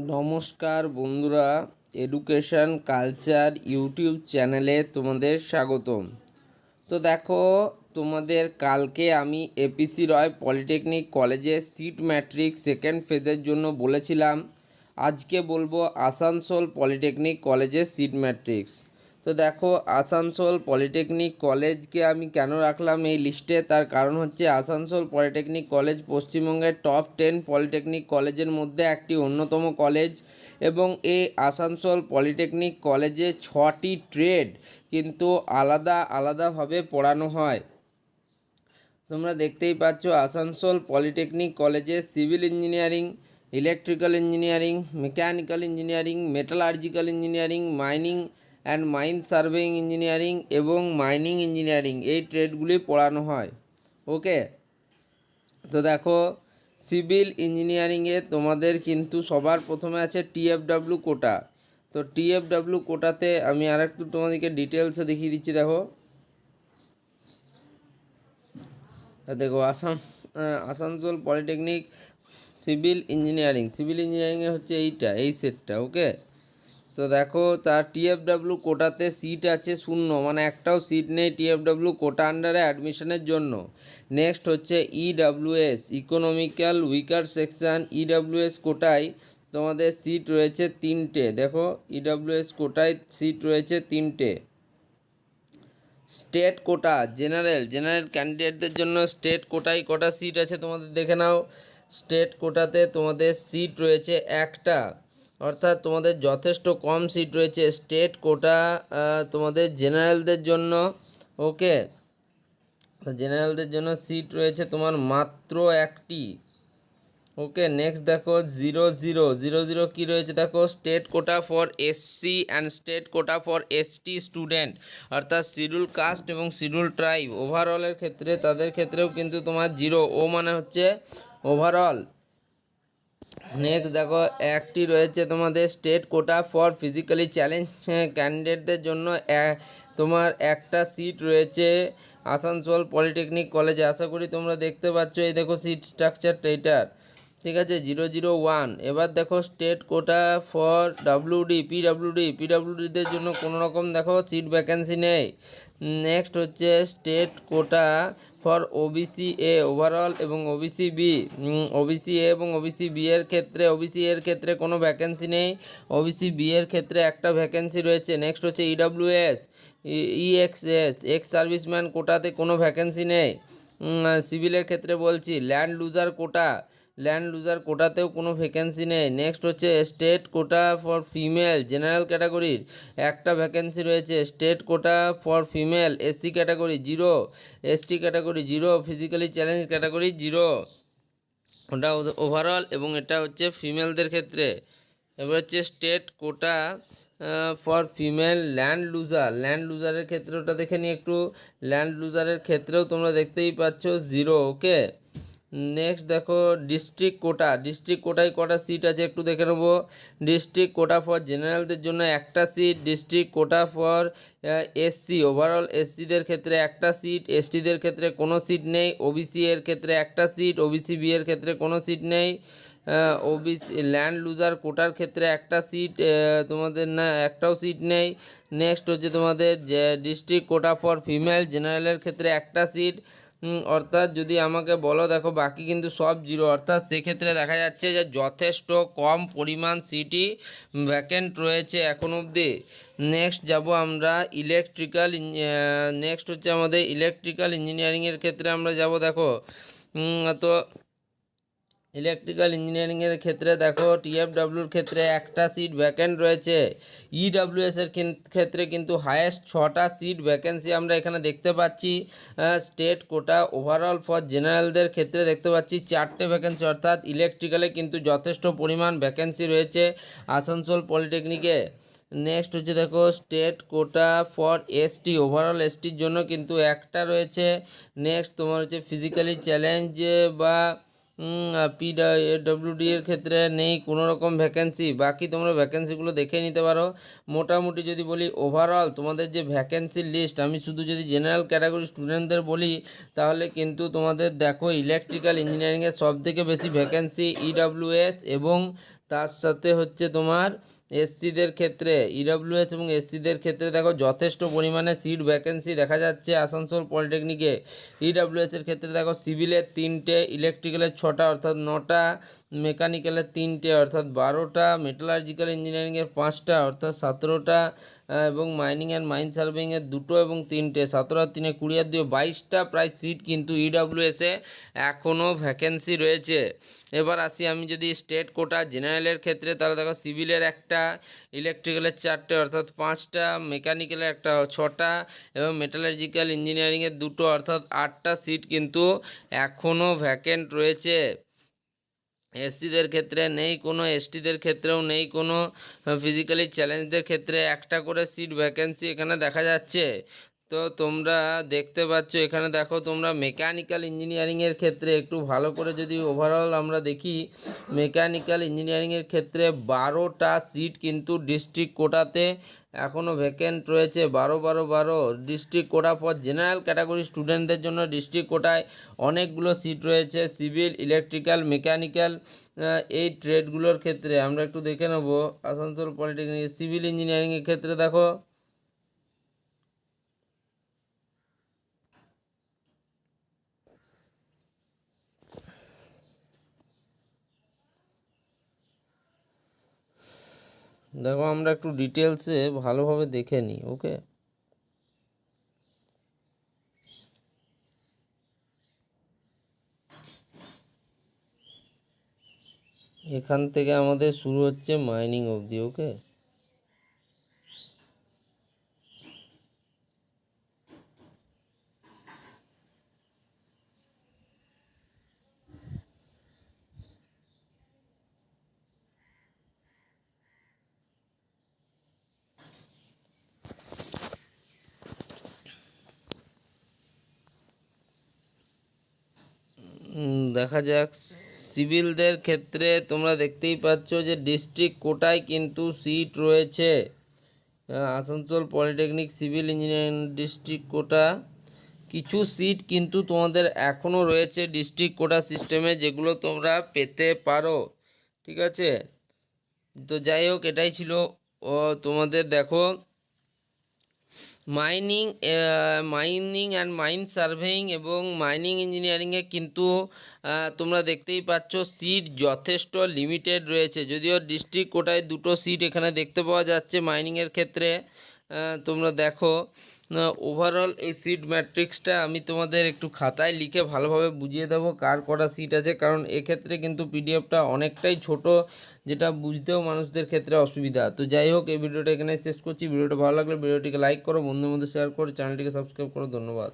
নমস্কার বন্ধুরা, education culture YouTube চ্যানেলে তোমাদের স্বাগতম। তো দেখো, তোমাদের কালকে আমি এপিসি রয় পলিটেকনিক কলেজে সিট ম্যাট্রিক্স সেকেন্ড ফেজের জন্য বলেছিলাম। আজকে বলবো আসানসোল পলিটেকনিক কলেজের সিট ম্যাট্রিক্স। তো দেখো, আসানসোল পলিটেকনিক কলেজকে আমি কেন রাখলাম এই লিস্টে, তার কারণ হচ্ছে আসানসোল পলিটেকনিক কলেজ পশ্চিমবঙ্গের টপ 10 পলিটেকনিক কলেজের মধ্যে একটি অন্যতম কলেজ এবং এই আসানসোল পলিটেকনিক কলেজে 6টি ট্রেড কিন্তু আলাদাভাবে পড়ানো হয়। তোমরা দেখতেই পাচ্ছ আসানসোল পলিটেকনিক কলেজে civil engineering, electrical engineering, mechanical engineering, metallurgical engineering, mining and mine surveying engineering এবং মাইনিং ইঞ্জিনিয়ারিং এই ট্রেডগুলি পড়ানো হয়। ওকে, তো দেখো, সিভিল ইঞ্জিনিয়ারিংয়ে তোমাদের কিন্তু সবার প্রথমে আছে টিএফডাব্লিউ কোটা। তো টিএফডাব্লিউ কোটাতে আমি আরেকটু তোমাদেরকে ডিটেলসে দেখিয়ে দিচ্ছি। দেখো আসানসোল পলিটেকনিক সিভিল ইঞ্জিনিয়ারিংয়ে হচ্ছে এই সেটটা। ওকে, তো দেখো, তার টিএফডাব্লিউ কোটাতে সিট আছে 0, মানে একটাও সিট নেই টিএফডাব্লিউ কোটা আন্ডারে অ্যাডমিশনের জন্য। নেক্সট হচ্ছে EWS economical weaker section, EWS কোটায় তোমাদের সিট রয়েছে 3টে। দেখো, ইডাব্লিউএস কোটায় সিট রয়েছে 3টে। স্টেট কোটা জেনারেল ক্যান্ডিডেটদের জন্য স্টেট কোটায় কটা সিট আছে তোমাদের দেখে নাও। স্টেট কোটাতে তোমাদের সিট রয়েছে একটা, অর্থাৎ তোমাদের যথেষ্ট কম সিট রয়েছে স্টেট কোটা তোমাদের জেনারেলদের জন্য। ওকে, জেনারেলদের জন্য সিট রয়েছে তোমার মাত্র একটি। ওকে, নেক্সট দেখো 0-0 কী রয়েছে, দেখো state quota for SC and state quota for ST student, অর্থাৎ শিডিউল কাস্ট এবং শিডিউল ট্রাইব ওভারঅলের ক্ষেত্রে তাদের ক্ষেত্রেও কিন্তু তোমার 0, ও মানে হচ্ছে ওভারঅল। নেক্সট দেখো, একটি রয়েছে তোমাদের state quota for physically challenge ক্যান্ডিডেটদের জন্য তোমার একটা সিট রয়েছে আসানসোল পলিটেকনিক কলেজে। আশা করি তোমরা দেখতে পাচ্ছ, এই দেখো সিট স্ট্রাকচারটা এটার, ঠিক আছে, 0-0-1। এবার দেখো স্টেট কোটা ফর পিডাব্লিউডিদের জন্য কোনো রকম দেখো সিট ভ্যাকেন্সি নেই। নেক্সট হচ্ছে state quota for OBC A overall এবং ওবিসি বি, ওবিসি এ এবং ওবিসি বি এর ক্ষেত্রে, ওবিসি এর ক্ষেত্রে কোনো ভ্যাকেন্সি নেই, ওবিসি বি এর ক্ষেত্রে একটা ভ্যাকেন্সি রয়েছে। নেক্সট হচ্ছে ইডাব্লিউএস ইএক্সএস এক্স সার্ভিসম্যান কোটাতে কোনো ভ্যাকেন্সি নেই। সিভিলের ক্ষেত্রে বলছি। ল্যান্ড লুজার কোটাতেও কোনো ভ্যাকেন্সি নেই। নেক্সট হচ্ছে state quota for female general ক্যাটাগরির একটা ভ্যাকেন্সি রয়েছে। State quota for female SC category 0, ST category 0, physically challenge category 0। ওটা ওভারঅল এবং এটা হচ্ছে ফিমেলদের ক্ষেত্রে। এবার হচ্ছে state quota for female land লুজারের ক্ষেত্রে ওটা দেখে নিই একটু। ল্যান্ড লুজারের ক্ষেত্রেও তোমরা দেখতেই পাচ্ছ 0। ওকে, নেক্সট দেখো ডিস্ট্রিক্ট কোটায় কটা সিট আছে একটু দেখে নেবো। ডিস্ট্রিক্ট কোটা ফর জেনারেলদের জন্য একটা seat, district quota for SC overall এসসিদের ক্ষেত্রে একটা সিট, এসটিদের ক্ষেত্রে কোনো সিট নেই, ওবিসি এর ক্ষেত্রে একটা সিট, ওবিসি বি এর ক্ষেত্রে কোনো সিট নেই, ওবিসি ল্যান্ড লুজার কোটার ক্ষেত্রে একটা সিট তোমাদের না, একটাও সিট নেই। নেক্সট হচ্ছে তোমাদের ডিস্ট্রিক্ট কোটা ফর ফিমেল জেনারেলের ক্ষেত্রে একটা সিট। অর্থাৎ যদি আমাকে বলো, দেখো বাকি কিন্তু সব 0, অর্থাৎ সেক্ষেত্রে দেখা যাচ্ছে যে যথেষ্ট কম পরিমাণ সিটই ভ্যাকেন্ট রয়েছে এখন অবধি। নেক্সট যাব আমরা নেক্সট হচ্ছে আমাদের ইলেকট্রিক্যাল ইঞ্জিনিয়ারিংয়ের ক্ষেত্রে আমরা যাব। দেখো, তো ইলেকট্রিক্যাল ইঞ্জিনিয়ারিংয়ের ক্ষেত্রে দেখো টিএফডাব্লিউর ক্ষেত্রে একটা সিট ভ্যাকেন্ট রয়েছে। ইডাব্লিউএসের ক্ষেত্রে কিন্তু হায়েস্ট 6টা সিট ভ্যাকেন্সি আমরা এখানে দেখতে পাচ্ছি। স্টেট কোটা ওভারঅল ফর জেনারেলদের ক্ষেত্রে দেখতে পাচ্ছি 4টে ভ্যাকেন্সি, অর্থাৎ ইলেকট্রিক্যালে কিন্তু যথেষ্ট পরিমাণ ভ্যাকেন্সি রয়েছে আসানসোল পলিটেকনিকে। নেক্সট হচ্ছে দেখো state quota for ST overall এসটির জন্য কিন্তু একটা রয়েছে। নেক্সট তোমার হচ্ছে ফিজিক্যালি চ্যালেঞ্জ বা PWD এর ক্ষেত্রে নেই কোনো রকম ভ্যাকেন্সি। বাকি তোমরা ভ্যাকেন্সিগুলো দেখে নিতে পারো। মোটামুটি যদি বলি ওভারঅল তোমাদের যে ভ্যাকেন্সির লিস্ট, আমি শুধু যদি জেনারেল ক্যাটাগরি স্টুডেন্টদের বলি তাহলে কিন্তু তোমাদের দেখো ইলেকট্রিক্যাল ইঞ্জিনিয়ারিংয়ের সবথেকে বেশি ভ্যাকেন্সি EWS এবং তার সাথে হচ্ছে তোমার এসসিদের ক্ষেত্রে EWS এবং এসসিদের ক্ষেত্রে দেখো যথেষ্ট পরিমাণে সিট ভ্যাকেন্সি দেখা যাচ্ছে আসানসোল পলিটেকনিকে। EWS এর ক্ষেত্রে দেখো সিভিলের 3টে, ইলেকট্রিক্যালের 6টা অর্থাৎ 9টা, মেকানিক্যালের 3টে অর্থাৎ 12টা, মেটালার্জিক্যাল ইঞ্জিনিয়ারিংয়ের 5টা অর্থাৎ 17টা, এবং মাইনিং অ্যান্ড মাইন সার্ভেইংয়ের 2টো এবং 3টে, 17 আর 3 20 আর 2 22টা প্রায় সিট কিন্তু EWS-এ এখনও ভ্যাকেন্সি রয়েছে। এবার আসি আমি যদি স্টেট কোটা জেনারেলের ক্ষেত্রে, তাহলে দেখো সিভিলের 1টা, ইলেকট্রিক্যালের 4টে অর্থাৎ 5টা, মেকানিক্যালের 1টা 6টা এবং মেটালার্জিক্যাল ইঞ্জিনিয়ারিংয়ের 2টো অর্থাৎ 8টা সিট কিন্তু এখনও ভ্যাকেন্ট রয়েছে। এসসিদের ক্ষেত্রে নেই কোনো, এসটিদের ক্ষেত্রেও নেই কোনো, ফিজিক্যালি চ্যালেঞ্জদের ক্ষেত্রে 1টা করে সিট ভ্যাকেন্সি এখানে দেখা যাচ্ছে। তো তোমরা দেখতে পাচ্ছ এখানে দেখো তোমরা মেকানিক্যাল ইঞ্জিনিয়ারিংয়ের ক্ষেত্রে একটু ভালো করে যদি ওভারঅল আমরা দেখি, মেকানিক্যাল ইঞ্জিনিয়ারিংয়ের ক্ষেত্রে 12টা সিট কিন্তু ডিস্ট্রিক্ট কোটাতে এখনও ভ্যাকেন্ট রয়েছে। 12 district quota for general category স্টুডেন্টদের জন্য ডিস্ট্রিক্ট কোটায় অনেকগুলো সিট রয়েছে। সিভিল, ইলেকট্রিক্যাল, মেকানিক্যাল এই ট্রেডগুলোর ক্ষেত্রে আমরা একটু দেখে নেব। আসানসোল পলিটেকনিক সিভিল ইঞ্জিনিয়ারিংয়ের ক্ষেত্রে দেখো আমরা একটু ডিটেলসে ভালোভাবে দেখে নিই। ওকে, এখান থেকে আমাদের শুরু হচ্ছে মাইনিং অবধি। ওকে, দেখা যাক। সিভিলদের ক্ষেত্রে তোমরা দেখতেই পাচ্ছ যে ডিস্ট্রিক্ট কোটায় কিন্তু সিট রয়েছে। Asansol polytechnic civil engineering district quota কিছু সিট কিন্তু তোমাদের এখনও রয়েছে ডিস্ট্রিক্ট কোটা সিস্টেমে, যেগুলো তোমরা পেতে পারো। ঠিক আছে, তো যাই হোক এটাই ছিল তোমাদের দেখো মাইনিং অ্যান্ড মাইন সার্ভেইং এবং মাইনিং ইঞ্জিনিয়ারিংয়ে কিন্তু তোমরা দেখতেই পাচ্ছ সিট যথেষ্ট লিমিটেড রয়েছে। যদিও ডিস্ট্রিক্ট কোটায় 2টো সিট এখানে দেখতে পাওয়া যাচ্ছে মাইনিংয়ের ক্ষেত্রে। তোমরা দেখো ওভারঅল এই সিট ম্যাট্রিক্সটা আমি তোমাদের একটু খাতায় লিখে ভালোভাবে বুঝিয়ে দেবো কার কটা সিট আছে, কারণ এক্ষেত্রে কিন্তু পিডিএফটা অনেকটাই ছোট, যেটা বুঝতেও মানুষদের ক্ষেত্রে অসুবিধা। তো যাই হোক এই ভিডিওটা এখানে শেষ করছি। ভিডিওটা ভালো লাগলে ভিডিওটিকে লাইক করো, বন্ধুদের মধ্যে শেয়ার করো, চ্যানেলটিকে সাবস্ক্রাইব করো। ধন্যবাদ।